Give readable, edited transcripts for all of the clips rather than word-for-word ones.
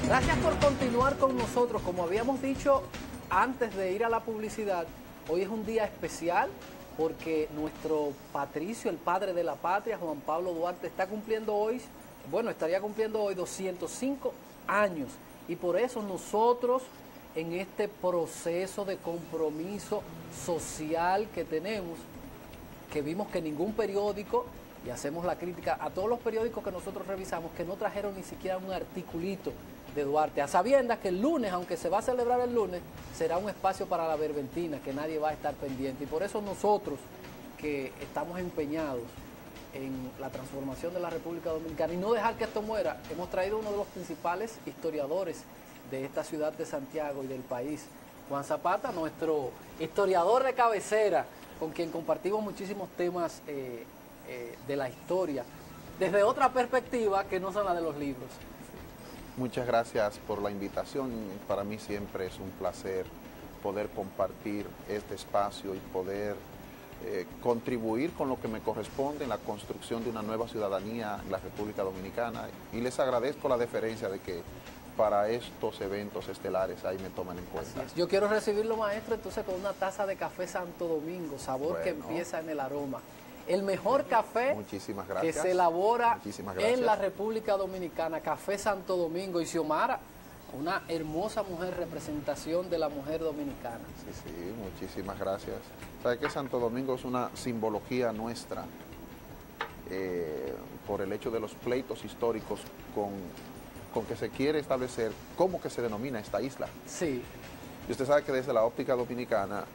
Gracias por continuar con nosotros. Como habíamos dicho antes de ir a la publicidad, hoy es un día especial porque nuestro patricio, el padre de la patria, Juan Pablo Duarte, estaría cumpliendo hoy 205 años. Y por eso nosotros, en este proceso de compromiso social que tenemos, que vimos que ningún periódico, y hacemos la crítica a todos los periódicos que nosotros revisamos, que no trajeron ni siquiera un articulito de Duarte, a sabiendas que el lunes, aunque se va a celebrar el lunes, será un espacio para la verbentina, que nadie va a estar pendiente. Y por eso nosotros, que estamos empeñados en la transformación de la República Dominicana y no dejar que esto muera, hemos traído uno de los principales historiadores de esta ciudad de Santiago y del país, Juan Zapata, nuestro historiador de cabecera, con quien compartimos muchísimos temas de la historia, desde otra perspectiva que no son la de los libros. Muchas gracias por la invitación. Para mí siempre es un placer poder compartir este espacio y poder contribuir con lo que me corresponde en la construcción de una nueva ciudadanía en la República Dominicana. Y les agradezco la deferencia de que para estos eventos estelares ahí me toman en cuenta. Yo quiero recibirlo, maestro, entonces con una taza de café Santo Domingo, sabor que empieza en el aroma. El mejor café que se elabora en la República Dominicana, Café Santo Domingo. Y Xiomara, una hermosa mujer, representación de la mujer dominicana. Sí, muchísimas gracias. ¿Sabe que Santo Domingo es una simbología nuestra por el hecho de los pleitos históricos con que se quiere establecer cómo que se denomina esta isla? Sí. Y usted sabe que desde la óptica dominicana,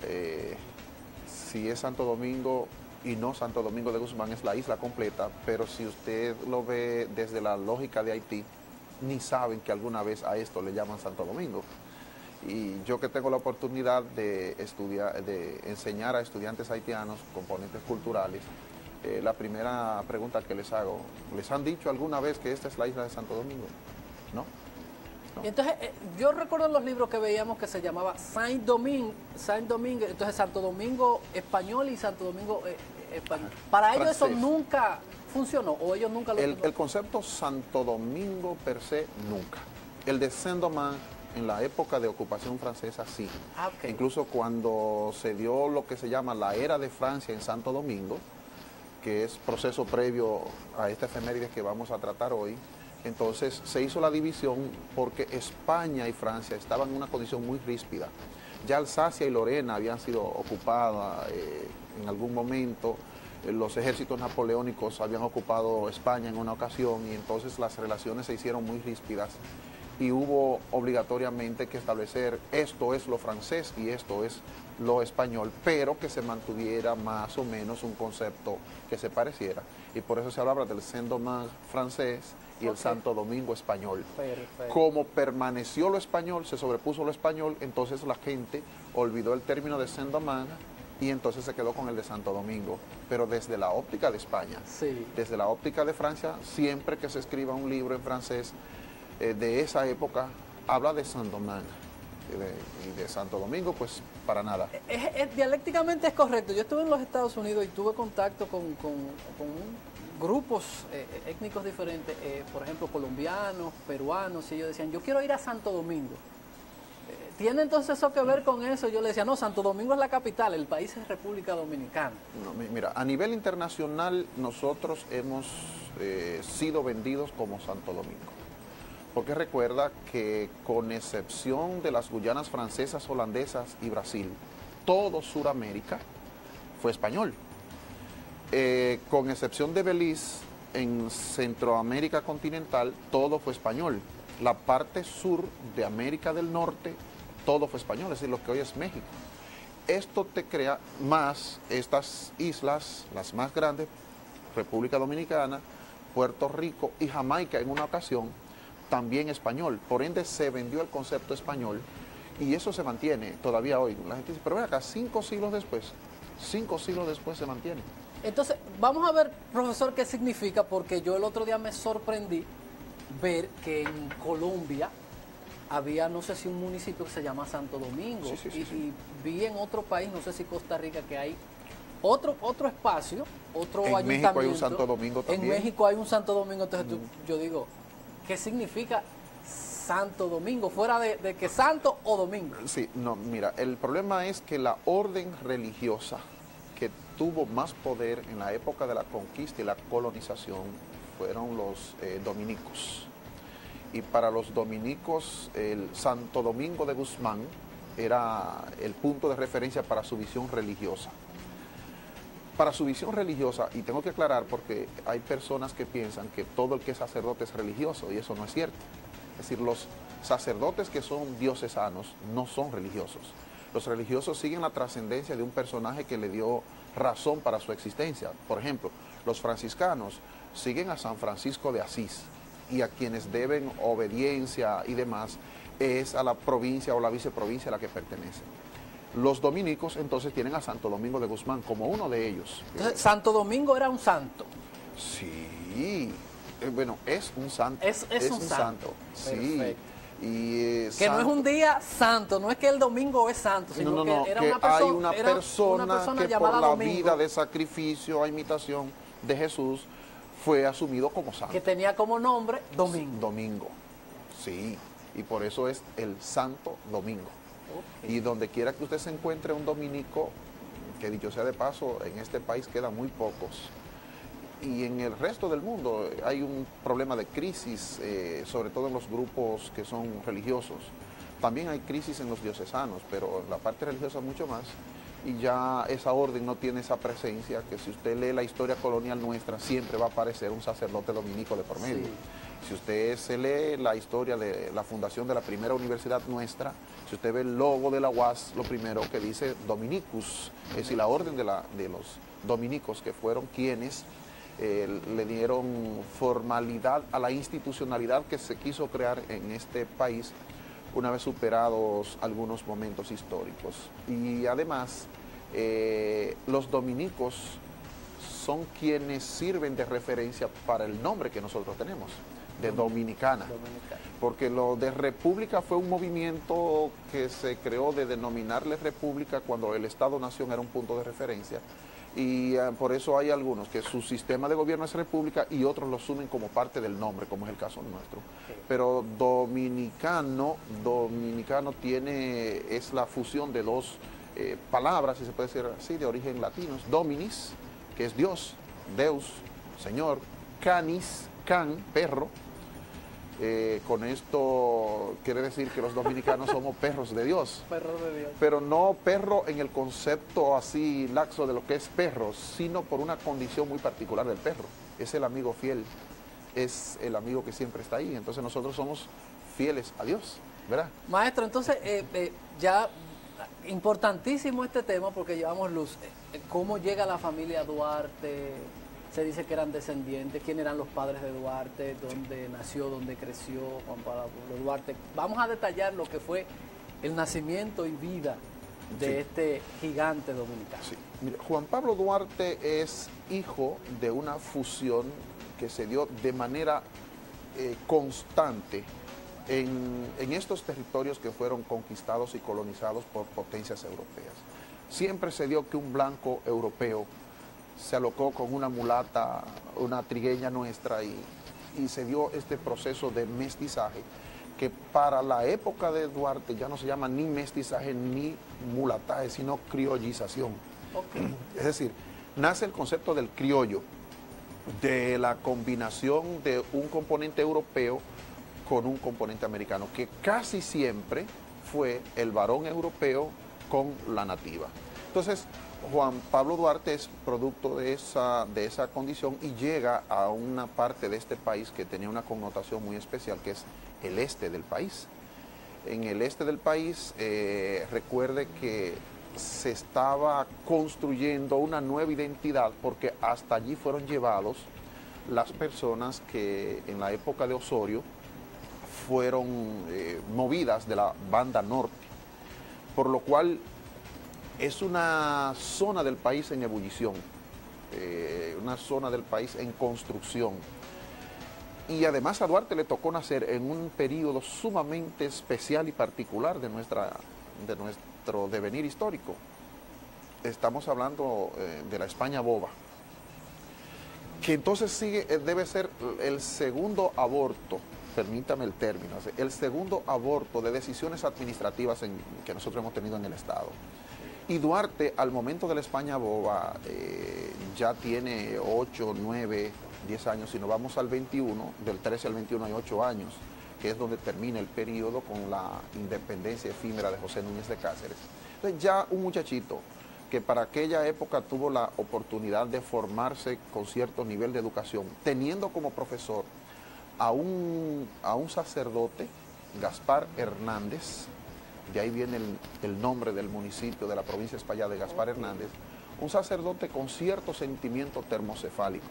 si es Santo Domingo y no Santo Domingo de Guzmán, es la isla completa, pero si usted lo ve desde la lógica de Haití, ni saben que alguna vez a esto le llaman Santo Domingo. Y yo que tengo la oportunidad de estudiar, de enseñar a estudiantes haitianos componentes culturales, la primera pregunta que les hago, ¿les han dicho alguna vez que esta es la isla de Santo Domingo? ¿No? Y entonces, yo recuerdo en los libros que veíamos que se llamaba Saint-Domingue, entonces Santo Domingo español y Santo Domingo español. Para ellos eso nunca funcionó, o ellos nunca lo... El concepto Santo Domingo per se, nunca. El de Saint-Domingue, en la época de ocupación francesa, sí. Incluso cuando se dio lo que se llama la era de Francia en Santo Domingo, que es proceso previo a esta efeméride que vamos a tratar hoy, entonces se hizo la división porque España y Francia estaban en una condición muy ríspida. Ya Alsacia y Lorena habían sido ocupadas en algún momento, los ejércitos napoleónicos habían ocupado España en una ocasión y entonces las relaciones se hicieron muy ríspidas y hubo obligatoriamente que establecer esto es lo francés y esto es lo español, pero que se mantuviera más o menos un concepto que se pareciera. Y por eso se hablaba del Saint-Domingue francés y el Santo Domingo español. Perfecto. Como permaneció lo español, se sobrepuso lo español, entonces la gente olvidó el término de Saint-Domingue y entonces se quedó con el de Santo Domingo. Pero desde la óptica de España, desde la óptica de Francia, siempre que se escriba un libro en francés de esa época, habla de Saint-Domingue. Y de Santo Domingo, pues para nada. Dialécticamente es correcto. Yo estuve en los Estados Unidos y tuve contacto con grupos étnicos diferentes, por ejemplo, colombianos, peruanos, y ellos decían, yo quiero ir a Santo Domingo. ¿Tiene entonces eso que ver con eso? Yo le decía, no, Santo Domingo es la capital, el país es República Dominicana. No, mira, a nivel internacional nosotros hemos sido vendidos como Santo Domingo. Porque recuerda que con excepción de las Guyanas francesas, holandesas y Brasil, todo Suramérica fue español. Con excepción de Belice, en Centroamérica continental, todo fue español. La parte sur de América del Norte, todo fue español, es decir, lo que hoy es México. Esto te crea más estas islas, las más grandes, República Dominicana, Puerto Rico y Jamaica en una ocasión, también español. Por ende, se vendió el concepto español y eso se mantiene todavía hoy. La gente dice, pero ven acá, 5 siglos después se mantiene. Entonces, vamos a ver, profesor, qué significa, porque yo el otro día me sorprendí ver que en Colombia había, no sé si un municipio que se llama Santo Domingo, y vi en otro país, no sé si Costa Rica, que hay otro espacio, otro ayuntamiento. En México hay un Santo Domingo también. En México hay un Santo Domingo, entonces yo digo, ¿qué significa Santo Domingo, fuera de que Santo o Domingo. Sí, no, mira, el problema es que la orden religiosa que tuvo más poder en la época de la conquista y la colonización fueron los dominicos. Y para los dominicos, el Santo Domingo de Guzmán era el punto de referencia para su visión religiosa. Para su visión religiosa, y tengo que aclarar porque hay personas que piensan que todo el que es sacerdote es religioso, y eso no es cierto. Es decir, los sacerdotes que son diocesanos no son religiosos. Los religiosos siguen la trascendencia de un personaje que le dio razón para su existencia. Por ejemplo, los franciscanos siguen a San Francisco de Asís, y a quienes deben obediencia y demás es a la provincia o la viceprovincia a la que pertenecen. Los dominicos entonces tienen a Santo Domingo de Guzmán como uno de ellos. Entonces, Santo Domingo era un santo. Sí, bueno, es un santo. Es un santo. Sí. Y, que no es un día santo, no es que el domingo es santo, sino que era hay una persona que por la Domingo, vida de sacrificio a imitación de Jesús fue asumido como santo. Que tenía como nombre Domingo. Domingo, sí, y por eso es el Santo Domingo. Okay. Y donde quiera que usted se encuentre un dominico, que dicho sea de paso, en este país quedan muy pocos. Y en el resto del mundo hay un problema de crisis, sobre todo en los grupos que son religiosos. También hay crisis en los diocesanos, pero en la parte religiosa mucho más. Y ya esa orden no tiene esa presencia, que si usted lee la historia colonial nuestra, siempre va a aparecer un sacerdote dominico de por medio. Sí. Si usted se lee la historia de la fundación de la primera universidad nuestra, si usted ve el logo de la UAS, lo primero que dice Dominicus, es decir, la orden de los dominicos, que fueron quienes le dieron formalidad a la institucionalidad que se quiso crear en este país una vez superados algunos momentos históricos. Y además, los dominicos son quienes sirven de referencia para el nombre que nosotros tenemos, de Dominicana. Porque lo de república fue un movimiento que se creó de denominarle república cuando el Estado-Nación era un punto de referencia. Y por eso hay algunos que su sistema de gobierno es república y otros lo asumen como parte del nombre, como es el caso nuestro. Okay. Pero dominicano es la fusión de dos palabras, si se puede decir así, de origen latino. Dominis, que es Dios, Deus, Señor, canis, can, perro. Con esto quiere decir que los dominicanos somos perros de Dios. Perros de Dios. Pero no perro en el concepto así laxo de lo que es perro, sino por una condición muy particular del perro. Es el amigo fiel, es el amigo que siempre está ahí. Entonces nosotros somos fieles a Dios, ¿verdad? Maestro, entonces ya importantísimo este tema porque llevamos luz. ¿Cómo llega la familia Duarte? Se dice que eran descendientes, quién eran los padres de Duarte, dónde nació, dónde creció Juan Pablo Duarte. Vamos a detallar lo que fue el nacimiento y vida de este gigante dominicano. Sí. Mira, Juan Pablo Duarte es hijo de una fusión que se dio de manera constante en estos territorios que fueron conquistados y colonizados por potencias europeas. Siempre se dio que un blanco europeo se alocó con una mulata, una trigueña nuestra, y se dio este proceso de mestizaje que para la época de Duarte ya no se llama ni mestizaje ni mulataje, sino criollización. Okay. Es decir, nace el concepto del criollo, de la combinación de un componente europeo con un componente americano, que casi siempre fue el varón europeo con la nativa. Entonces, Juan Pablo Duarte es producto de esa condición y llega a una parte de este país que tenía una connotación muy especial, que es el este del país. En el este del país, recuerde que se estaba construyendo una nueva identidad porque hasta allí fueron llevados las personas que en la época de Osorio fueron movidas de la banda norte, por lo cual es una zona del país en ebullición, una zona del país en construcción. Y además a Duarte le tocó nacer en un periodo sumamente especial y particular de nuestro devenir histórico. Estamos hablando de la España boba, que entonces debe ser el segundo aborto permítame el término, el segundo aborto de decisiones administrativas que nosotros hemos tenido en el Estado. Y Duarte, al momento de la España boba, ya tiene 8, 9, 10 años. Si nos vamos al 21, del 13 al 21 hay 8 años, que es donde termina el periodo con la independencia efímera de José Núñez de Cáceres. Entonces ya un muchachito que para aquella época tuvo la oportunidad de formarse con cierto nivel de educación, teniendo como profesor a un sacerdote, Gaspar Hernández, de ahí viene el nombre del municipio de la provincia de España, de Gaspar Hernández, un sacerdote con cierto sentimiento termocefálico,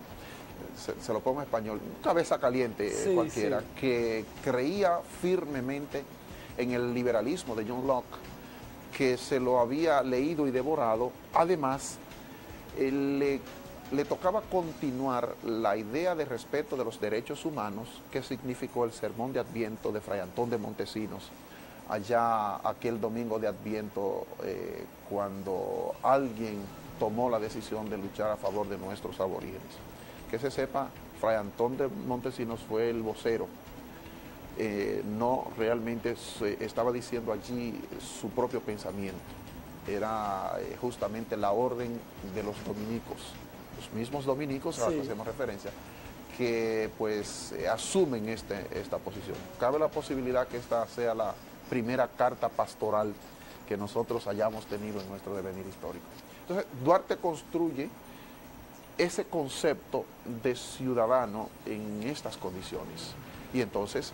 se lo pongo en español, cabeza caliente cualquiera, que creía firmemente en el liberalismo de John Locke, que se lo había leído y devorado. Además, le tocaba continuar la idea de respeto de los derechos humanos que significó el sermón de Adviento de Fray Antón de Montesinos, allá aquel domingo de Adviento, cuando alguien tomó la decisión de luchar a favor de nuestros aborígenes. Que se sepa, Fray Antón de Montesinos fue el vocero, no realmente estaba diciendo allí su propio pensamiento, era justamente la orden de los dominicos, los mismos dominicos a los que hacemos referencia, que pues asumen esta posición. Cabe la posibilidad que esta sea la primera carta pastoral que nosotros hayamos tenido en nuestro devenir histórico. Entonces, Duarte construye ese concepto de ciudadano en estas condiciones. Y entonces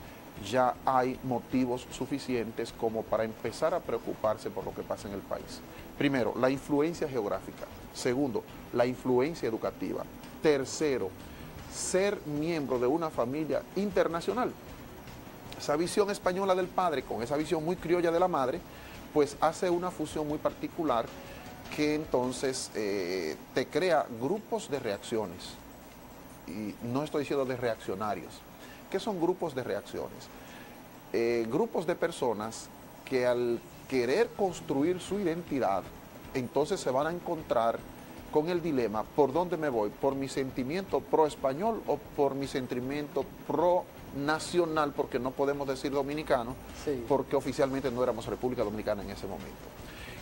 ya hay motivos suficientes como para empezar a preocuparse por lo que pasa en el país. Primero, la influencia geográfica. Segundo, la influencia educativa. Tercero, ser miembro de una familia internacional. Esa visión española del padre con esa visión muy criolla de la madre, pues hace una fusión muy particular que entonces te crea grupos de reacciones. Y no estoy diciendo de reaccionarios. ¿Qué son grupos de reacciones? Grupos de personas que al querer construir su identidad, entonces se van a encontrar con el dilema: ¿por dónde me voy? ¿Por mi sentimiento pro-español o por mi sentimiento pro-nacional? Porque no podemos decir dominicano, porque oficialmente no éramos República Dominicana en ese momento.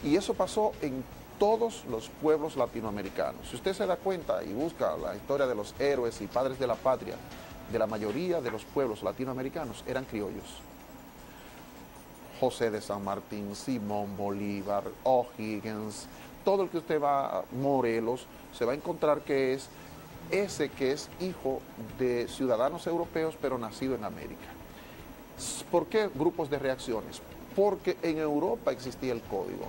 Y eso pasó en todos los pueblos latinoamericanos. Si usted se da cuenta y busca la historia de los héroes y padres de la patria, de la mayoría de los pueblos latinoamericanos eran criollos. José de San Martín, Simón Bolívar, O'Higgins, todo el que usted va a Morelos, se va a encontrar que es ese que es hijo de ciudadanos europeos pero nacido en América. ¿Por qué grupos de reacciones? Porque en Europa existía el código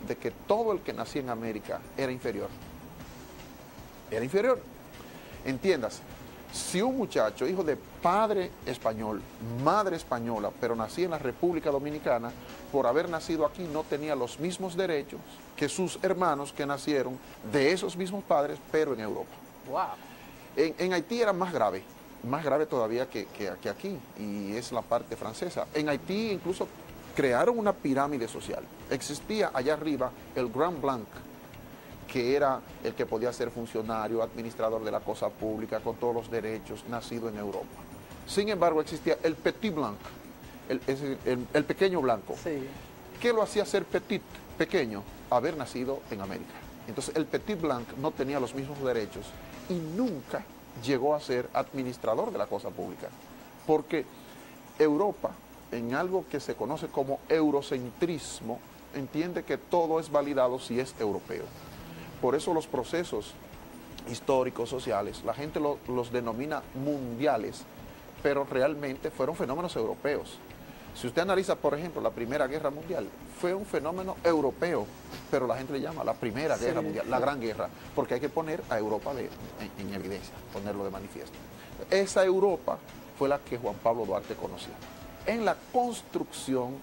de que todo el que nacía en América era inferior. Era inferior. Entiéndase. Si un muchacho, hijo de padre español, madre española, pero nacía en la República Dominicana, por haber nacido aquí no tenía los mismos derechos que sus hermanos que nacieron de esos mismos padres, pero en Europa. Wow. En Haití era más grave todavía que aquí, y es la parte francesa. En Haití incluso crearon una pirámide social. Existía allá arriba el Grand Blanc, que era el que podía ser funcionario, administrador de la cosa pública, con todos los derechos, nacido en Europa. Sin embargo, existía el Petit Blanc, el pequeño blanco. Sí. ¿Qué lo hacía ser petit, pequeño? Haber nacido en América. Entonces, el Petit Blanc no tenía los mismos derechos y nunca llegó a ser administrador de la cosa pública. Porque Europa, en algo que se conoce como eurocentrismo, entiende que todo es validado si es europeo. Por eso los procesos históricos, sociales, la gente los denomina mundiales, pero realmente fueron fenómenos europeos. Si usted analiza, por ejemplo, la Primera Guerra Mundial, fue un fenómeno europeo, pero la gente le llama la Primera Guerra Mundial, la Gran Guerra, porque hay que poner a Europa en evidencia, ponerlo de manifiesto. Esa Europa fue la que Juan Pablo Duarte conoció en la construcción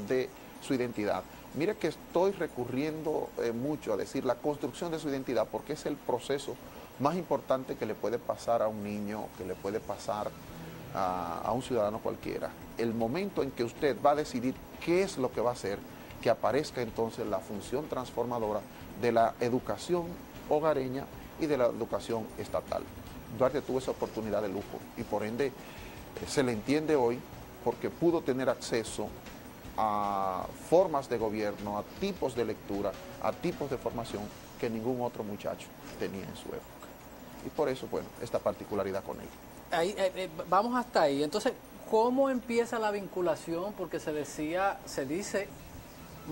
de su identidad. Mire que estoy recurriendo mucho a decir la construcción de su identidad porque es el proceso más importante que le puede pasar a un niño, que le puede pasar a un ciudadano cualquiera. El momento en que usted va a decidir qué es lo que va a hacer, que aparezca entonces la función transformadora de la educación hogareña y de la educación estatal. Duarte tuvo esa oportunidad de lujo y por ende Se le entiende hoy porque pudo tener acceso a formas de gobierno, a tipos de lectura, a tipos de formación que ningún otro muchacho tenía en su época. Y por eso, bueno, esta particularidad con él. Vamos hasta ahí. Entonces, ¿cómo empieza la vinculación? Porque se dice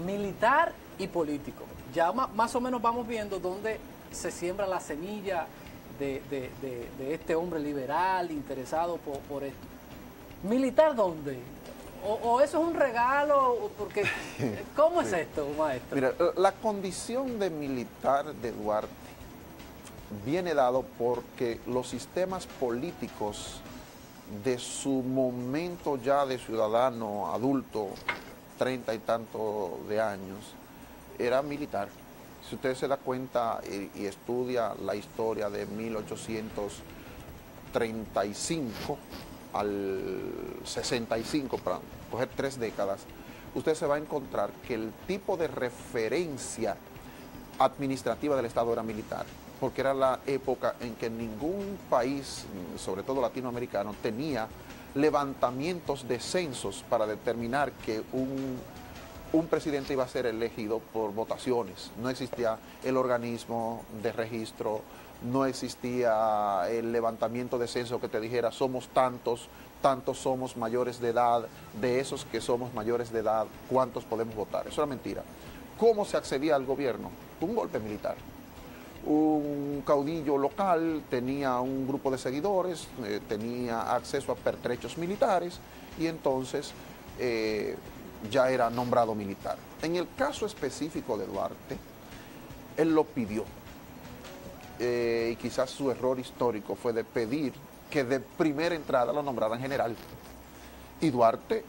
militar y político. Ya más o menos vamos viendo dónde se siembra la semilla de este hombre liberal, interesado por esto. ¿Militar dónde? ¿O eso es un regalo? Porque, ¿cómo es esto, maestro? Mira, la condición de militar de Duarte viene dado porque los sistemas políticos de su momento ya de ciudadano adulto, 30 y tantos de años, era militar. Si usted se da cuenta y estudia la historia de 1835 al 65, para coger 3 décadas, usted se va a encontrar que el tipo de referencia administrativa del Estado era militar, porque era la época en que ningún país, sobre todo latinoamericano, tenía levantamientos de censos para determinar que un presidente iba a ser elegido por votaciones. No existía el organismo de registro, no existía el levantamiento de censo que te dijera somos tantos, tantos somos mayores de edad, de esos que somos mayores de edad, ¿cuántos podemos votar? Eso era mentira. ¿Cómo se accedía al gobierno? Un golpe militar. Un caudillo local tenía un grupo de seguidores, tenía acceso a pertrechos militares y entonces ya era nombrado militar. En el caso específico de Duarte, él lo pidió. Y quizás su error histórico fue de pedir que de primera entrada lo nombraran general. Y Duarte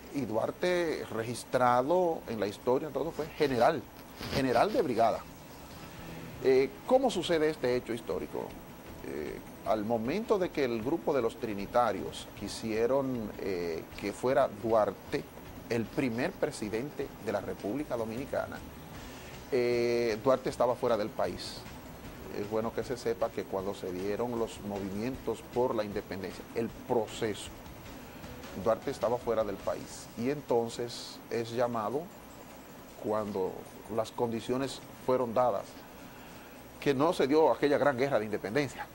registrado en la historia, todo fue general de brigada. ¿Cómo sucede este hecho histórico? Al momento de que el grupo de los trinitarios quisieron que fuera Duarte el primer presidente de la República Dominicana, Duarte estaba fuera del país. Es bueno que se sepa que cuando se dieron los movimientos por la independencia, el proceso, Duarte estaba fuera del país. Y entonces es llamado, cuando las condiciones fueron dadas, que no se dio aquella gran guerra de independencia.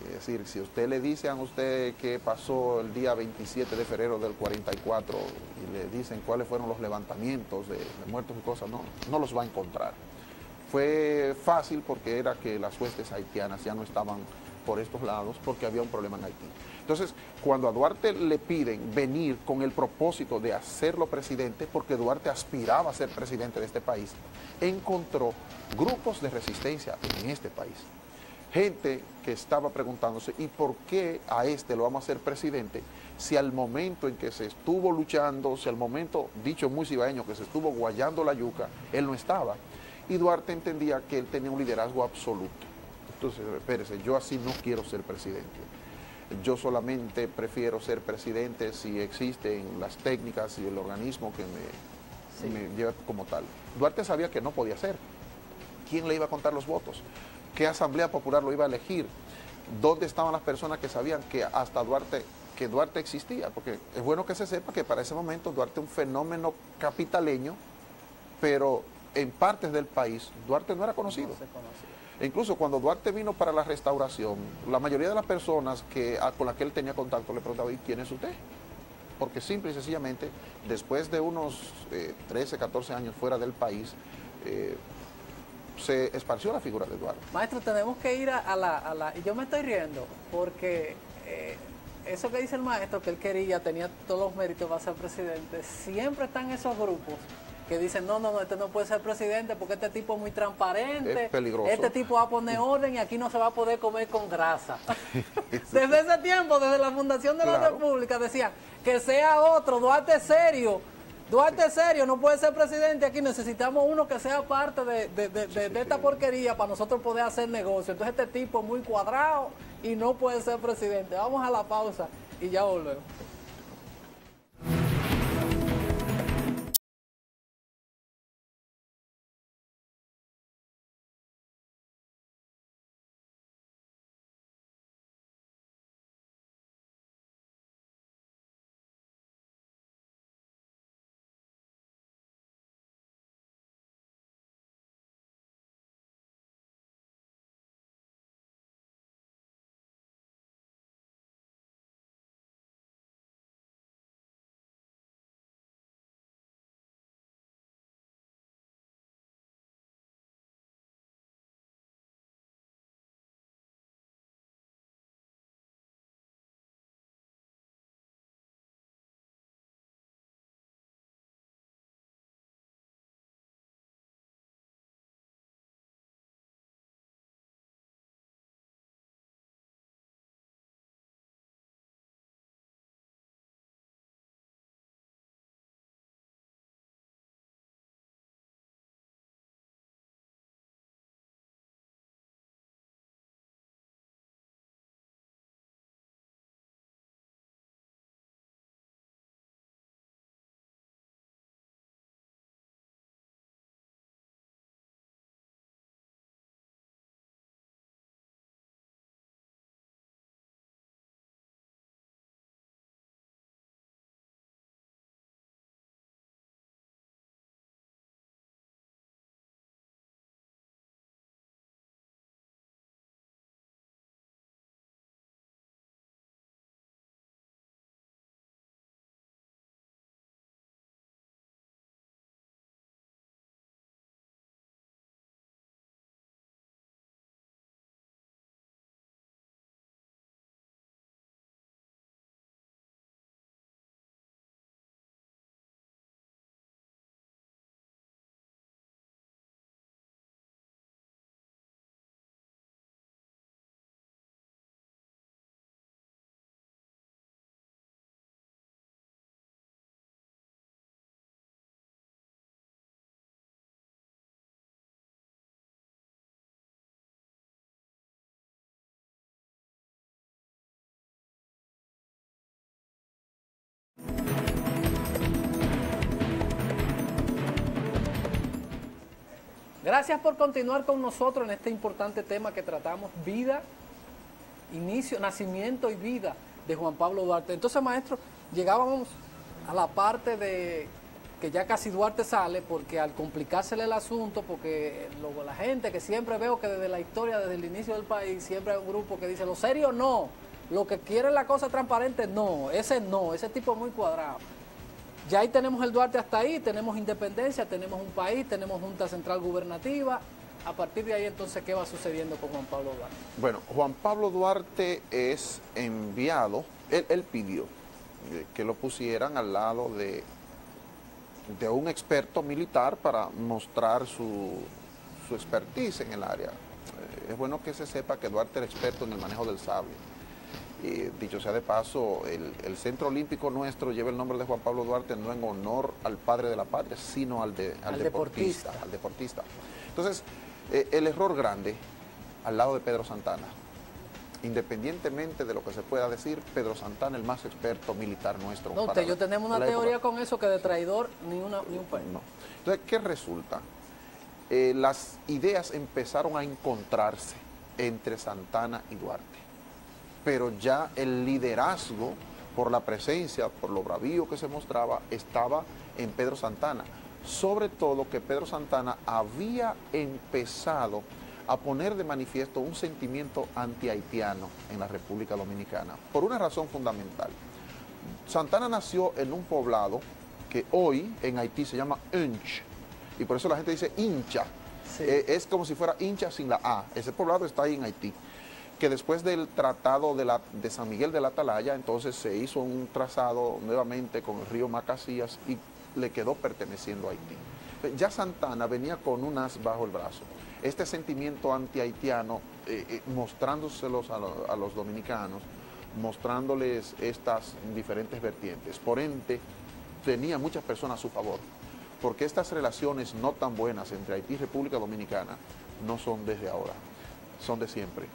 Es decir, si usted le dice a usted que pasó el día 27 de febrero del 44 y le dicen cuáles fueron los levantamientos de muertos y cosas, no los va a encontrar. Fue fácil porque era que las huestes haitianas ya no estaban por estos lados porque había un problema en Haití. Entonces, cuando a Duarte le piden venir con el propósito de hacerlo presidente, porque Duarte aspiraba a ser presidente de este país, encontró grupos de resistencia en este país. Gente que estaba preguntándose, ¿y por qué a este lo vamos a hacer presidente? Si al momento en que se estuvo luchando, si al momento, dicho muy cibaeño, que se estuvo guayando la yuca, él no estaba. Y Duarte entendía que él tenía un liderazgo absoluto. Entonces, espérese, yo así no quiero ser presidente. Yo solamente prefiero ser presidente si existen las técnicas y el organismo que me lleva como tal. Duarte sabía que no podía ser. ¿Quién le iba a contar los votos? ¿Qué asamblea popular lo iba a elegir? ¿Dónde estaban las personas que sabían que hasta Duarte existía? Porque es bueno que se sepa que para ese momento Duarte es un fenómeno capitaleño, pero en partes del país Duarte no era conocido. E incluso cuando Duarte vino para la restauración, la mayoría de las personas con las que él tenía contacto le preguntaban, ¿y quién es usted? Porque simple y sencillamente, después de unos 13, 14 años fuera del país, se esparció la figura de Duarte. Maestro, tenemos que ir a la... Y yo me estoy riendo porque eso que dice el maestro, que él tenía todos los méritos para ser presidente, siempre están esos grupos que dicen, no, este no puede ser presidente porque este tipo es muy transparente, es peligroso. Este tipo va a poner orden y aquí no se va a poder comer con grasa. Desde ese tiempo, desde la fundación de la República, decían que sea otro, Duarte serio, no puede ser presidente aquí, necesitamos uno que sea parte de esta porquería para nosotros poder hacer negocio. Entonces este tipo es muy cuadrado y no puede ser presidente. Vamos a la pausa y ya volvemos. Gracias por continuar con nosotros en este importante tema que tratamos, vida, inicio, nacimiento y vida de Juan Pablo Duarte. Entonces, maestro, llegábamos a la parte de que ya casi Duarte sale, porque al complicársele el asunto, porque la gente que siempre veo que desde la historia, desde el inicio del país, siempre hay un grupo que dice, lo serio no, lo que quiere la cosa transparente no, ese tipo es muy cuadrado. Ya ahí tenemos el Duarte hasta ahí, tenemos independencia, tenemos un país, tenemos Junta Central Gubernativa. A partir de ahí, entonces, ¿qué va sucediendo con Juan Pablo Duarte? Bueno, Juan Pablo Duarte es enviado, él pidió que lo pusieran al lado de un experto militar para mostrar su expertise en el área. Es bueno que se sepa que Duarte era experto en el manejo del sable. Y dicho sea de paso, el Centro Olímpico nuestro lleva el nombre de Juan Pablo Duarte no en honor al padre de la patria, sino al deportista. Entonces, el error grande al lado de Pedro Santana, independientemente de lo que se pueda decir, Pedro Santana el más experto militar nuestro. No, yo tenemos una teoría con eso, que de traidor ni un país. No. Entonces, ¿qué resulta? Las ideas empezaron a encontrarse entre Santana y Duarte, pero ya el liderazgo, por la presencia, por lo bravío que se mostraba, estaba en Pedro Santana. Sobre todo que Pedro Santana había empezado a poner de manifiesto un sentimiento anti-haitiano en la República Dominicana, por una razón fundamental. Santana nació en un poblado que hoy en Haití se llama Unch, y por eso la gente dice hincha. Sí. Es como si fuera hincha sin la A. Ese poblado está ahí en Haití, que después del tratado de San Miguel de la Atalaya, entonces se hizo un trazado nuevamente con el río Macasías y le quedó perteneciendo a Haití. Ya Santana venía con un as bajo el brazo. Este sentimiento anti-haitiano, mostrándoselos a los dominicanos, mostrándoles estas diferentes vertientes. Por ende, tenía muchas personas a su favor, porque estas relaciones no tan buenas entre Haití y República Dominicana no son desde ahora, son de siempre.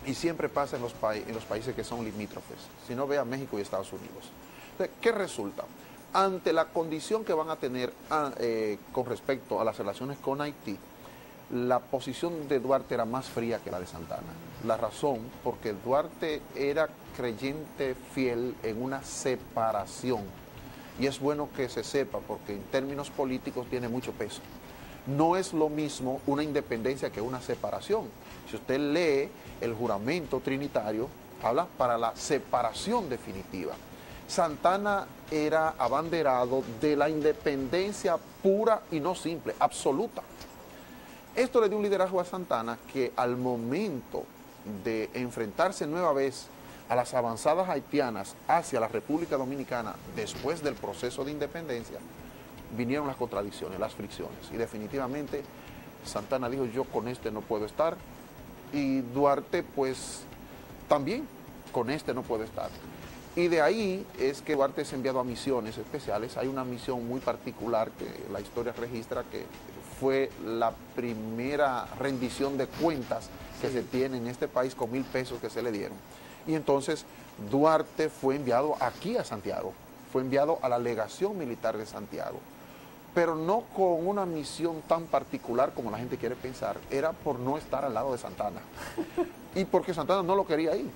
Y siempre pasa en los países que son limítrofes, si no ve a México y Estados Unidos. Entonces, ¿qué resulta? Ante la condición que van a tener con respecto a las relaciones con Haití, la posición de Duarte era más fría que la de Santana. La razón, porque Duarte era creyente fiel en una separación. Y es bueno que se sepa, porque en términos políticos tiene mucho peso. No es lo mismo una independencia que una separación. Si usted lee el juramento trinitario, habla para la separación definitiva. Santana era abanderado de la independencia pura y no simple, absoluta. Esto le dio un liderazgo a Santana que al momento de enfrentarse nueva vez a las avanzadas haitianas hacia la República Dominicana después del proceso de independencia, vinieron las contradicciones, las fricciones. Y definitivamente Santana dijo, yo con este no puedo estar. Y Duarte, pues, también con este no puede estar. Y de ahí es que Duarte es enviado a misiones especiales. Hay una misión muy particular que la historia registra, que fue la primera rendición de cuentas que se tiene en este país con 1,000 pesos que se le dieron. Y entonces Duarte fue enviado aquí a Santiago, fue enviado a la legación militar de Santiago, pero no con una misión tan particular como la gente quiere pensar, era por no estar al lado de Santana. Y porque Santana no lo quería ahí.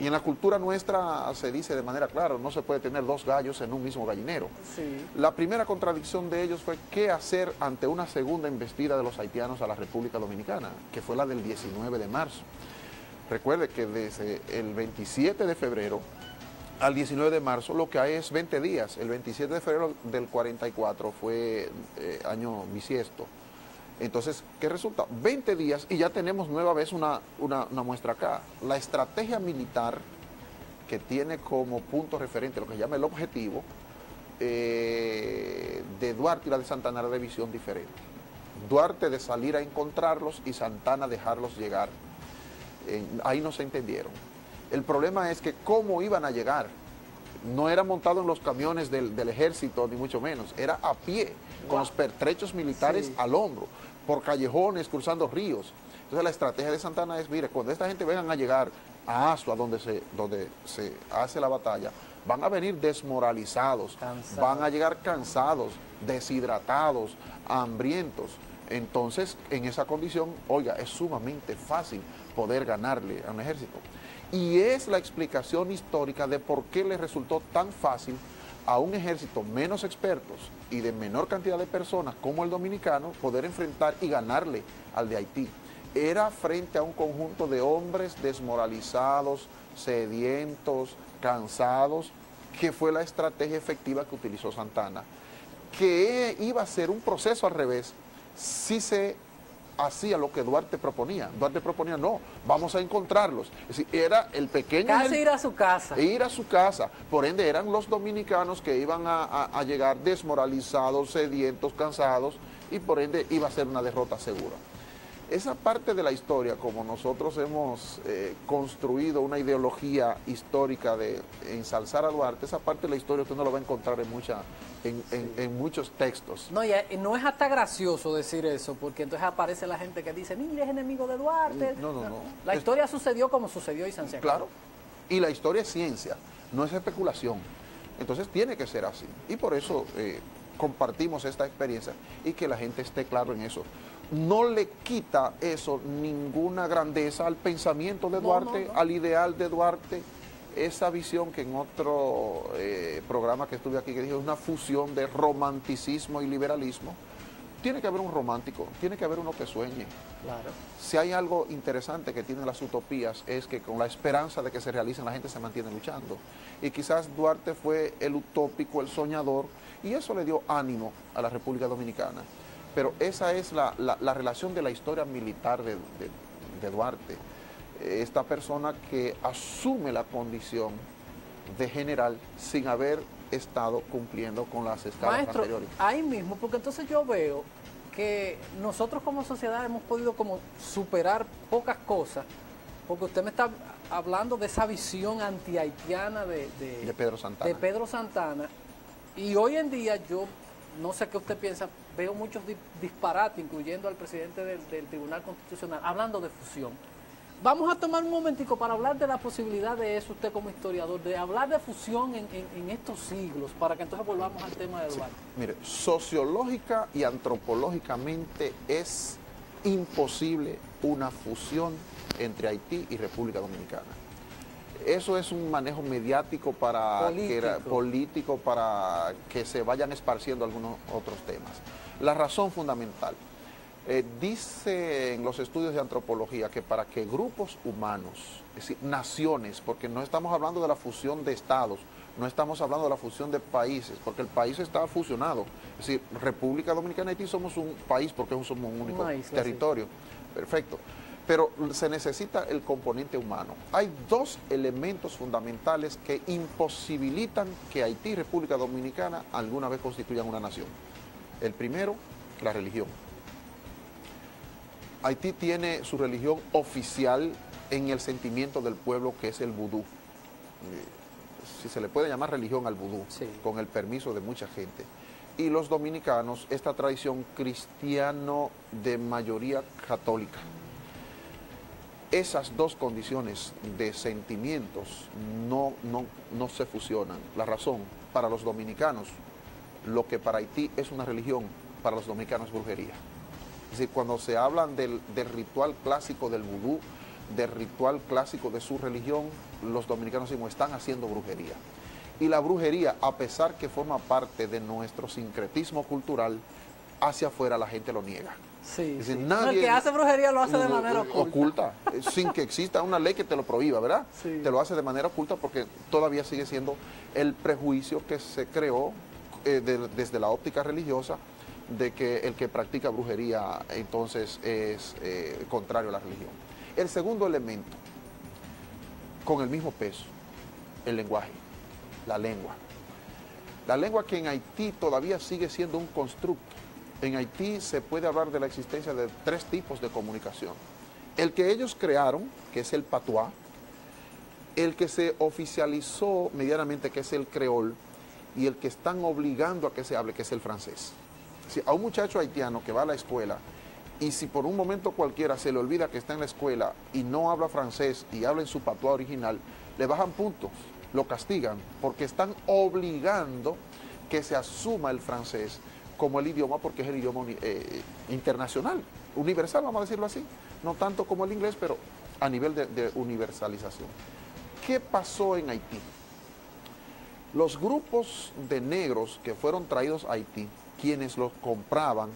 Y en la cultura nuestra se dice de manera clara, no se puede tener 2 gallos en un mismo gallinero. Sí. La primera contradicción de ellos fue qué hacer ante una segunda embestida de los haitianos a la República Dominicana, que fue la del 19 de marzo. Recuerde que desde el 27 de febrero al 19 de marzo lo que hay es 20 días. El 27 de febrero del 44 fue año bisiesto. Entonces, ¿qué resulta? 20 días y ya tenemos nueva vez una muestra acá. La estrategia militar que tiene como punto referente lo que se llama el objetivo de Duarte y la de Santana era de visión diferente. Duarte de salir a encontrarlos y Santana dejarlos llegar. Ahí no se entendieron. El problema es que cómo iban a llegar. No era montado en los camiones del ejército, ni mucho menos. Era a pie, con los pertrechos militares al hombro, por callejones, cruzando ríos. Entonces la estrategia de Santana es, mire, cuando esta gente vengan a llegar a Asua, donde se hace la batalla, van a venir desmoralizados, van a llegar cansados, deshidratados, hambrientos. Entonces, en esa condición, oiga, es sumamente fácil poder ganarle a un ejército. Y es la explicación histórica de por qué le resultó tan fácil a un ejército menos expertos y de menor cantidad de personas como el dominicano poder enfrentar y ganarle al de Haití. Era frente a un conjunto de hombres desmoralizados, sedientos, cansados, que fue la estrategia efectiva que utilizó Santana, que iba a ser un proceso al revés si se hacía lo que Duarte proponía. Duarte proponía, no, vamos a encontrarlos. Es decir, era el pequeño... Casi ir a su casa. Ir a su casa. Por ende, eran los dominicanos que iban a llegar desmoralizados, sedientos, cansados, y por ende iba a ser una derrota segura. Esa parte de la historia, como nosotros hemos construido una ideología histórica de ensalzar a Duarte, esa parte de la historia usted no la va a encontrar en muchos textos. No, y no es hasta gracioso decir eso, porque entonces aparece la gente que dice, mire, es enemigo de Duarte. No. La historia sucedió como sucedió y se acabó. Claro, y la historia es ciencia, no es especulación. Entonces tiene que ser así. Y por eso compartimos esta experiencia y que la gente esté claro en eso. No le quita eso ninguna grandeza al pensamiento de Duarte, al ideal de Duarte, esa visión que en otro programa que estuve aquí que dije, una fusión de romanticismo y liberalismo. Tiene que haber un romántico, tiene que haber uno que sueñe. Claro. Si hay algo interesante que tienen las utopías es que con la esperanza de que se realicen la gente se mantiene luchando. Y quizás Duarte fue el utópico, el soñador, y eso le dio ánimo a la República Dominicana. Pero esa es la relación de la historia militar de Duarte. Esta persona que asume la condición de general sin haber estado cumpliendo con las escalas anteriores. Ahí mismo, porque entonces yo veo que nosotros como sociedad hemos podido como superar pocas cosas, porque usted me está hablando de esa visión anti-haitiana de Pedro Santana, y hoy en día yo no sé qué usted piensa, veo muchos disparates, incluyendo al presidente del Tribunal Constitucional, hablando de fusión. Vamos a tomar un momentico para hablar de la posibilidad de eso, usted como historiador, de hablar de fusión en estos siglos, para que entonces volvamos al tema de Duarte. Sí. Mire, sociológica y antropológicamente es imposible una fusión entre Haití y República Dominicana. Eso es un manejo mediático político para que se vayan esparciendo algunos otros temas. La razón fundamental, dice en los estudios de antropología que para que grupos humanos, es decir, naciones, porque no estamos hablando de la fusión de estados, no estamos hablando de la fusión de países, porque el país está fusionado. Es decir, República Dominicana y Haití somos un país porque somos un único territorio. Perfecto. Pero se necesita el componente humano. Hay dos elementos fundamentales que imposibilitan que Haití y República Dominicana alguna vez constituyan una nación. El primero, la religión. Haití tiene su religión oficial en el sentimiento del pueblo, que es el vudú. Si se le puede llamar religión al vudú, sí, con el permiso de mucha gente. Y los dominicanos, esta tradición cristiano de mayoría católica. Esas dos condiciones de sentimientos no se fusionan. La razón, para los dominicanos, lo que para Haití es una religión, para los dominicanos es brujería. Es decir, cuando se hablan del ritual clásico del vudú, del ritual clásico de su religión, los dominicanos decimos, están haciendo brujería. Y la brujería, a pesar que forma parte de nuestro sincretismo cultural, hacia afuera la gente lo niega. Sí, es decir, sí. Nadie, el que hace brujería lo hace de manera oculta. Sin que exista una ley que te lo prohíba, ¿verdad? Sí. Te lo hace de manera oculta porque todavía sigue siendo el prejuicio que se creó desde la óptica religiosa de que el que practica brujería entonces es contrario a la religión. El segundo elemento, con el mismo peso, el lenguaje, la lengua. La lengua que en Haití todavía sigue siendo un constructo. En Haití se puede hablar de la existencia de tres tipos de comunicación. El que ellos crearon, que es el patuá, el que se oficializó medianamente, que es el creol, y el que están obligando a que se hable, que es el francés. Si a un muchacho haitiano que va a la escuela, y si por un momento cualquiera se le olvida que está en la escuela y no habla francés y habla en su patuá original, le bajan puntos. lo castigan porque están obligando que se asuma el francés como el idioma, porque es el idioma internacional, universal, vamos a decirlo así, no tanto como el inglés, pero a nivel de universalización. ¿Qué pasó en Haití? Los grupos de negros que fueron traídos a Haití, quienes los compraban,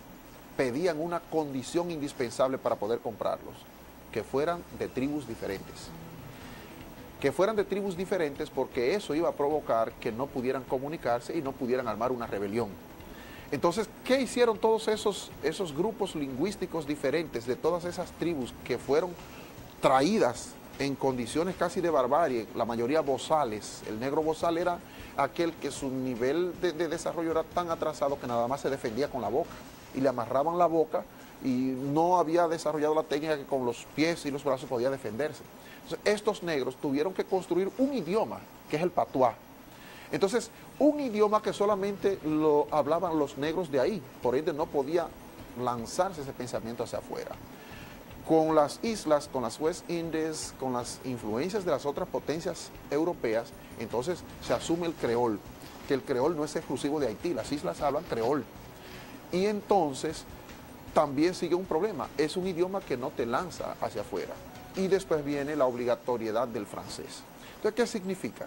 pedían una condición indispensable para poder comprarlos, que fueran de tribus diferentes. Que fueran de tribus diferentes porque eso iba a provocar que no pudieran comunicarse y no pudieran armar una rebelión. Entonces, ¿qué hicieron todos esos grupos lingüísticos diferentes de todas esas tribus que fueron traídas en condiciones casi de barbarie, la mayoría bozales? El negro bozal era aquel que su nivel de desarrollo era tan atrasado que nada más se defendía con la boca y le amarraban la boca y no había desarrollado la técnica que con los pies y los brazos podía defenderse. Entonces, estos negros tuvieron que construir un idioma, que es el patuá. Entonces, un idioma que solamente lo hablaban los negros de ahí, por ende no podía lanzarse ese pensamiento hacia afuera. Con las islas, con las West Indies, con las influencias de las otras potencias europeas, entonces se asume el creol, que el creol no es exclusivo de Haití, las islas hablan creol. Y entonces también sigue un problema, es un idioma que no te lanza hacia afuera. Y después viene la obligatoriedad del francés. Entonces, ¿qué significa?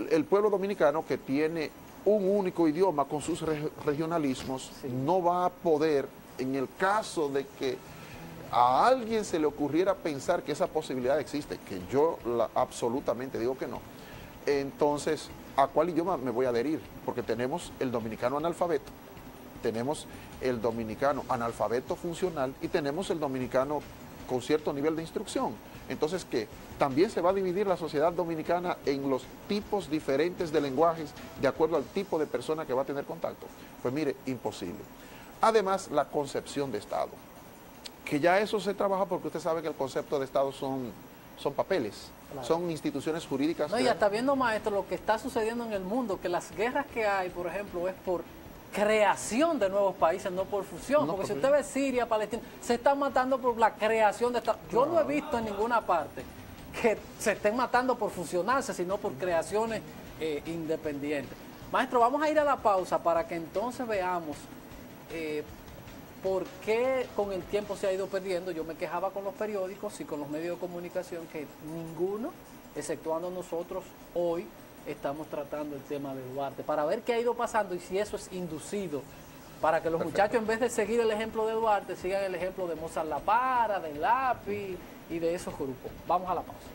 El pueblo dominicano, que tiene un único idioma con sus regionalismos, sí, no va a poder, en el caso de que a alguien se le ocurriera pensar que esa posibilidad existe, que yo absolutamente digo que no, entonces, ¿a cuál idioma me voy a adherir? Porque tenemos el dominicano analfabeto, tenemos el dominicano analfabeto funcional y tenemos el dominicano con cierto nivel de instrucción. Entonces, ¿qué? También se va a dividir la sociedad dominicana en los tipos diferentes de lenguajes de acuerdo al tipo de persona que va a tener contacto. Pues mire, imposible. Además, la concepción de Estado, que ya eso se trabaja porque usted sabe que el concepto de Estado son papeles, claro, son instituciones jurídicas. No, y hasta viendo, maestro, lo que está sucediendo en el mundo, que las guerras que hay, por ejemplo, es por creación de nuevos países, no por fusión, porque si usted ve Siria, Palestina, se están matando por la creación de Estados. Yo no he visto en ninguna parte que se estén matando por fusionarse, sino por creaciones independientes. Maestro, vamos a ir a la pausa para que entonces veamos por qué con el tiempo se ha ido perdiendo. Yo me quejaba con los periódicos y con los medios de comunicación que ninguno, exceptuando nosotros, hoy estamos tratando el tema de Duarte, para ver qué ha ido pasando y si eso es inducido, para que los muchachos, en vez de seguir el ejemplo de Duarte, sigan el ejemplo de Mozart La Para, de Lápiz y de esos grupos. Vamos a la pausa.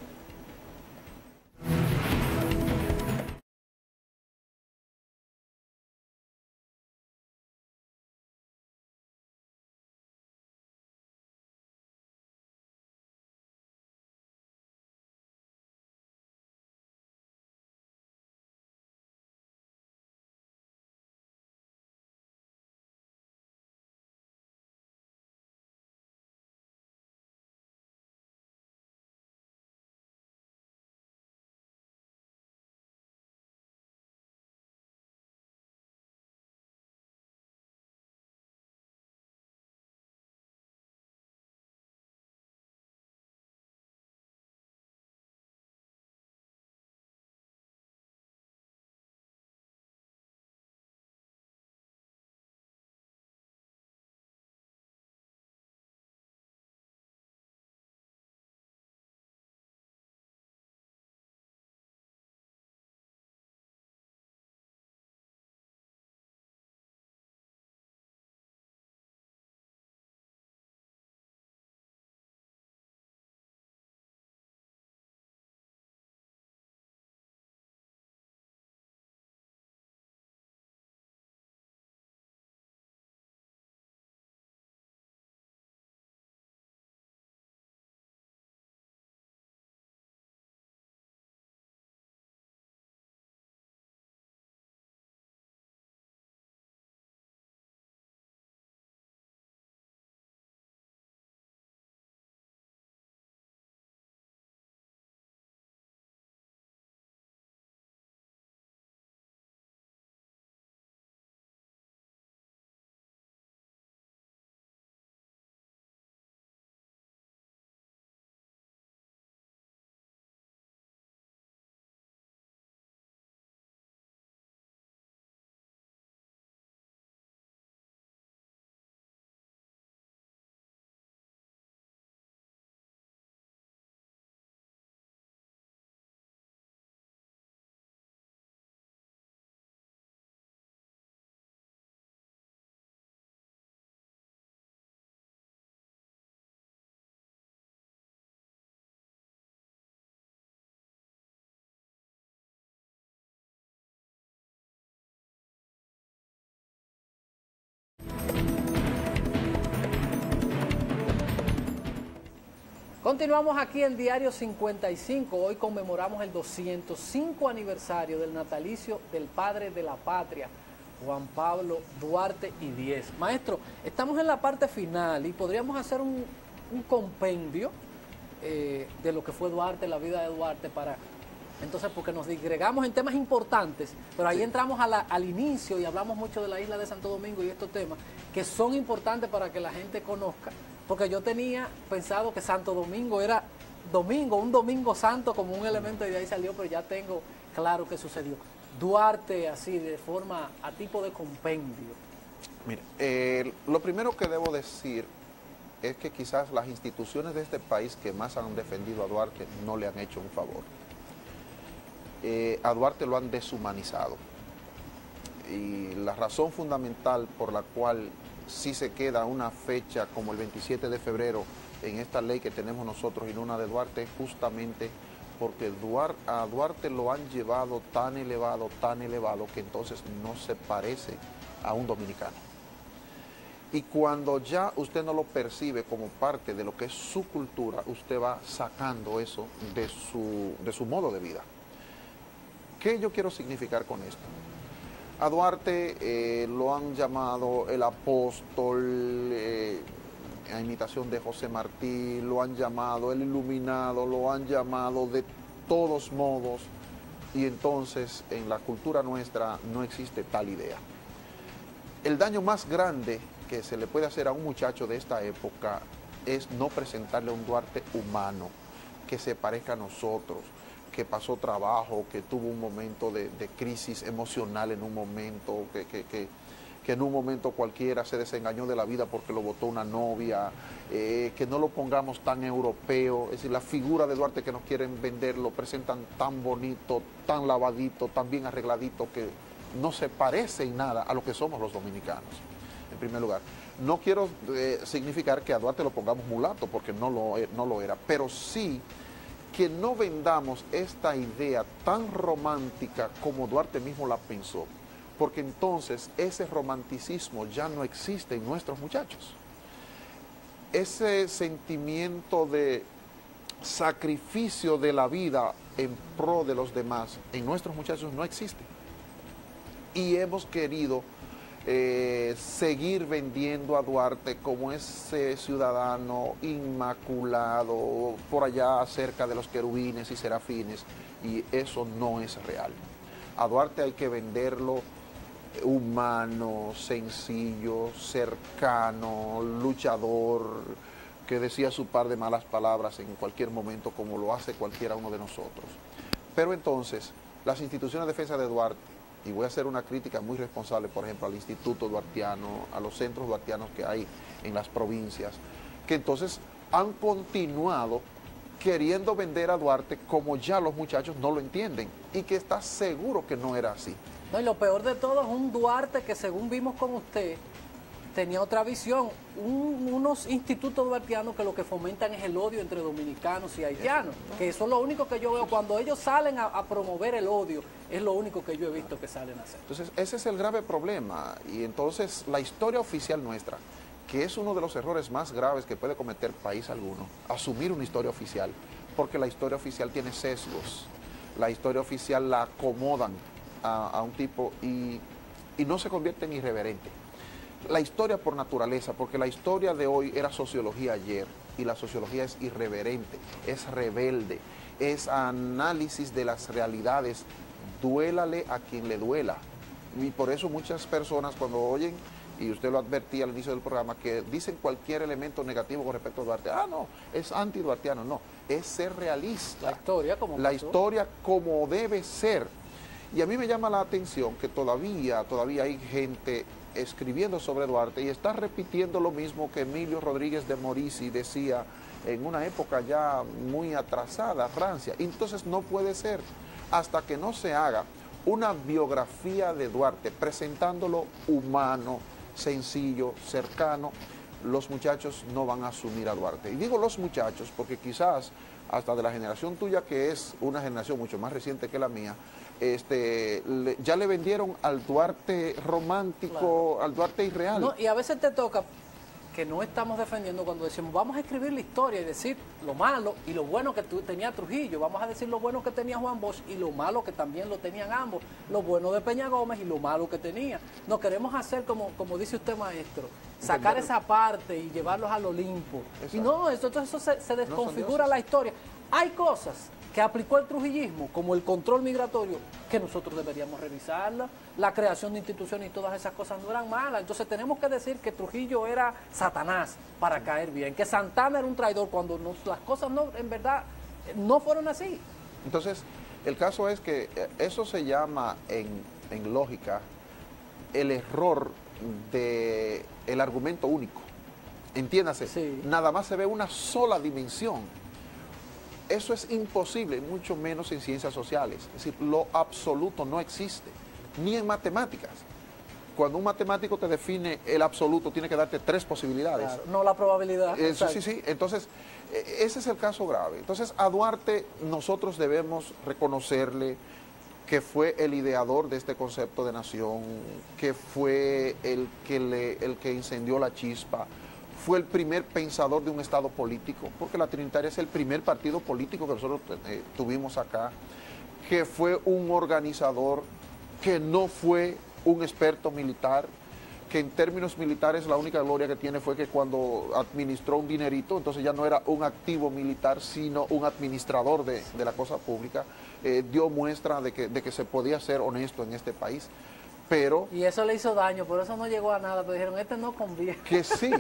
Continuamos aquí en Diario 55. Hoy conmemoramos el 205 aniversario del natalicio del padre de la patria, Juan Pablo Duarte y Diez. Maestro, estamos en la parte final y podríamos hacer un compendio de lo que fue Duarte, la vida de Duarte, entonces, porque nos digregamos en temas importantes, pero ahí entramos al inicio y hablamos mucho de la isla de Santo Domingo y estos temas que son importantes para que la gente conozca. Porque yo tenía pensado que Santo Domingo era domingo, un domingo santo como un elemento y de ahí salió, pero ya tengo claro que sucedió. Duarte, así, de forma a tipo de compendio. Mire, lo primero que debo decir es que quizás las instituciones de este país que más han defendido a Duarte no le han hecho un favor. A Duarte lo han deshumanizado. Y la razón fundamental por la cual sí se queda una fecha como el 27 de febrero en esta ley que tenemos nosotros y no una de Duarte, justamente porque a Duarte lo han llevado tan elevado, que entonces no se parece a un dominicano. Y cuando ya usted no lo percibe como parte de lo que es su cultura, usted va sacando eso de su modo de vida. ¿Qué yo quiero significar con esto? A Duarte lo han llamado el apóstol, a imitación de José Martí, lo han llamado el iluminado, lo han llamado de todos modos, y entonces en la cultura nuestra no existe tal idea. El daño más grande que se le puede hacer a un muchacho de esta época es no presentarle a un Duarte humano, que se parezca a nosotros, que pasó trabajo, que tuvo un momento de crisis emocional en un momento, que en un momento cualquiera se desengañó de la vida porque lo botó una novia, que no lo pongamos tan europeo, es decir, la figura de Duarte que nos quieren vender lo presentan tan bonito, tan lavadito, tan bien arregladito, que no se parece en nada a lo que somos los dominicanos, en primer lugar. No quiero significar que a Duarte lo pongamos mulato, porque no lo era, pero sí que no vendamos esta idea tan romántica como Duarte mismo la pensó, porque entonces ese romanticismo ya no existe en nuestros muchachos. Ese sentimiento de sacrificio de la vida en pro de los demás en nuestros muchachos no existe. Y hemos querido seguir vendiendo a Duarte como ese ciudadano inmaculado por allá cerca de los querubines y serafines, y eso no es real. A Duarte hay que venderlo humano, sencillo, cercano, luchador, que decía su par de malas palabras en cualquier momento como lo hace cualquiera uno de nosotros. Pero entonces las instituciones de defensa de Duarte, y voy a hacer una crítica muy responsable, por ejemplo, al Instituto Duartiano, a los centros duartianos que hay en las provincias, que entonces han continuado queriendo vender a Duarte como ya los muchachos no lo entienden, y que está seguro que no era así. No, y lo peor de todo es un Duarte que, según vimos con usted, tenía otra visión. Unos institutos duartianos que lo que fomentan es el odio entre dominicanos y haitianos, que eso es lo único que yo veo. Cuando ellos salen a promover el odio, es lo único que yo he visto que salen a hacer. Entonces, ese es el grave problema. Y entonces, la historia oficial nuestra, que es uno de los errores más graves que puede cometer país alguno, asumir una historia oficial, porque la historia oficial tiene sesgos. La historia oficial la acomodan a un tipo y no se convierte en irreverente. La historia por naturaleza, porque la historia de hoy era sociología ayer, y la sociología es irreverente, es rebelde, es análisis de las realidades, duélale a quien le duela. Y por eso muchas personas cuando oyen, y usted lo advertía al inicio del programa, que dicen cualquier elemento negativo con respecto a Duarte, no, es anti-duartiano, no, es ser realista. La historia como debe ser. Y a mí me llama la atención que todavía hay gente escribiendo sobre Duarte y está repitiendo lo mismo que Emilio Rodríguez de Morici decía en una época ya muy atrasada, Francia. Entonces no puede ser, hasta que no se haga una biografía de Duarte presentándolo humano, sencillo, cercano, los muchachos no van a asumir a Duarte. Y digo los muchachos porque quizás hasta de la generación tuya, que es una generación mucho más reciente que la mía, ya le vendieron al Duarte romántico, claro, al Duarte irreal. No, y a veces te toca, que no estamos defendiendo cuando decimos vamos a escribir la historia y decir lo malo y lo bueno que tenía Trujillo, vamos a decir lo bueno que tenía Juan Bosch y lo malo que también lo tenían ambos, lo bueno de Peña Gómez y lo malo que tenía. No queremos hacer como dice usted, maestro, sacar esa parte y llevarlos al Olimpo. Exacto. Y no, eso se desconfigura la historia. Hay cosas que aplicó el trujillismo, como el control migratorio, que nosotros deberíamos revisarla, la creación de instituciones y todas esas cosas no eran malas. Entonces tenemos que decir que Trujillo era Satanás para caer bien, que Santana era un traidor cuando las cosas no, en verdad no fueron así. Entonces, el caso es que eso se llama en lógica el error del argumento único. Entiéndase, sí. Nada más se ve una sola dimensión. Eso es imposible, mucho menos en ciencias sociales. Es decir, lo absoluto no existe, ni en matemáticas. Cuando un matemático te define el absoluto, tiene que darte 3 posibilidades. Claro, no la probabilidad. Sí. Entonces, ese es el caso grave. Entonces, a Duarte nosotros debemos reconocerle que fue el ideador de este concepto de nación, que fue el que incendió la chispa, fue el primer pensador de un Estado político, porque la Trinitaria es el primer partido político que nosotros tuvimos acá, que fue un organizador, que no fue un experto militar, que en términos militares la única gloria que tiene fue que cuando administró un dinerito, entonces ya no era un activo militar, sino un administrador de la cosa pública, dio muestra de que se podía ser honesto en este país. Pero, y eso le hizo daño, por eso no llegó a nada, pero dijeron, este no conviene. Que sí,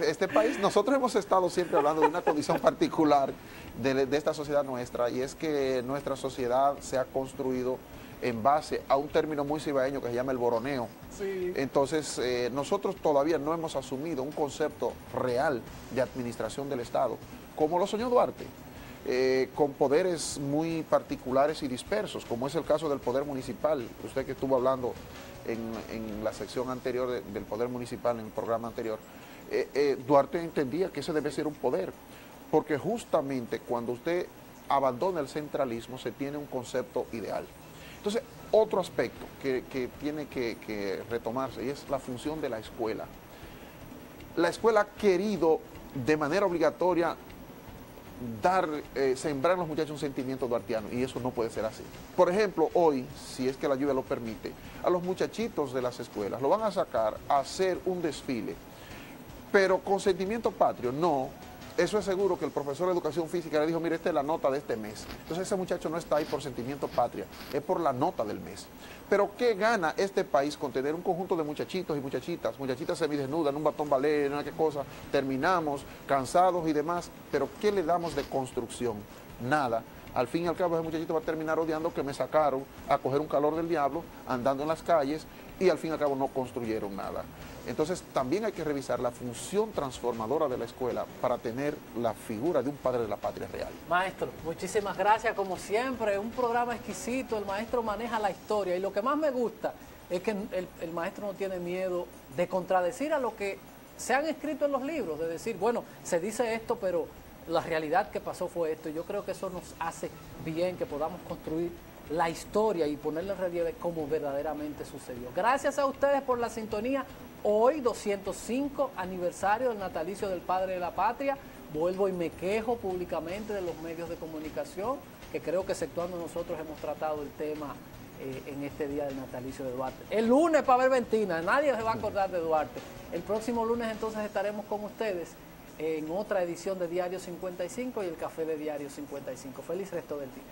este país, nosotros hemos estado siempre hablando de una condición particular de esta sociedad nuestra, y es que nuestra sociedad se ha construido en base a un término muy cibaeño que se llama el boroneo. Sí. Entonces, nosotros todavía no hemos asumido un concepto real de administración del Estado, como lo soñó Duarte. Con poderes muy particulares y dispersos, como es el caso del poder municipal. Usted que estuvo hablando en la sección anterior del poder municipal, en el programa anterior, Duarte entendía que ese debe ser un poder, porque justamente cuando usted abandona el centralismo se tiene un concepto ideal. Entonces, otro aspecto que tiene que retomarse, y es la función de la escuela. La escuela ha querido de manera obligatoria sembrar en los muchachos un sentimiento duartiano, y eso no puede ser así. Por ejemplo, hoy, si es que la lluvia lo permite, a los muchachitos de las escuelas lo van a sacar a hacer un desfile, pero con sentimiento patrio, no. Eso es seguro que el profesor de educación física le dijo, mire, esta es la nota de este mes. Entonces ese muchacho no está ahí por sentimiento patria, es por la nota del mes. Pero ¿qué gana este país con tener un conjunto de muchachitos y muchachitas semidesnudas, en un batón ballet, en una qué cosa? Terminamos cansados y demás, pero ¿qué le damos de construcción? Nada. Al fin y al cabo ese muchachito va a terminar odiando que me sacaron a coger un calor del diablo, andando en las calles, y al fin y al cabo no construyeron nada. Entonces también hay que revisar la función transformadora de la escuela para tener la figura de un padre de la patria real. Maestro, muchísimas gracias, como siempre, un programa exquisito, el maestro maneja la historia, y lo que más me gusta es que el maestro no tiene miedo de contradecir a lo que se han escrito en los libros, de decir, bueno, se dice esto, pero la realidad que pasó fue esto, y yo creo que eso nos hace bien que podamos construir la historia y ponerla en relieve como verdaderamente sucedió. Gracias a ustedes por la sintonía. Hoy, 205 aniversario del natalicio del padre de la patria. Vuelvo y me quejo públicamente de los medios de comunicación, que creo que exceptuando nosotros hemos tratado el tema en este día del natalicio de Duarte. El lunes para ver Ventina, nadie se va a acordar de Duarte. El próximo lunes entonces estaremos con ustedes en otra edición de Diario 55 y el Café de Diario 55. Feliz resto del día.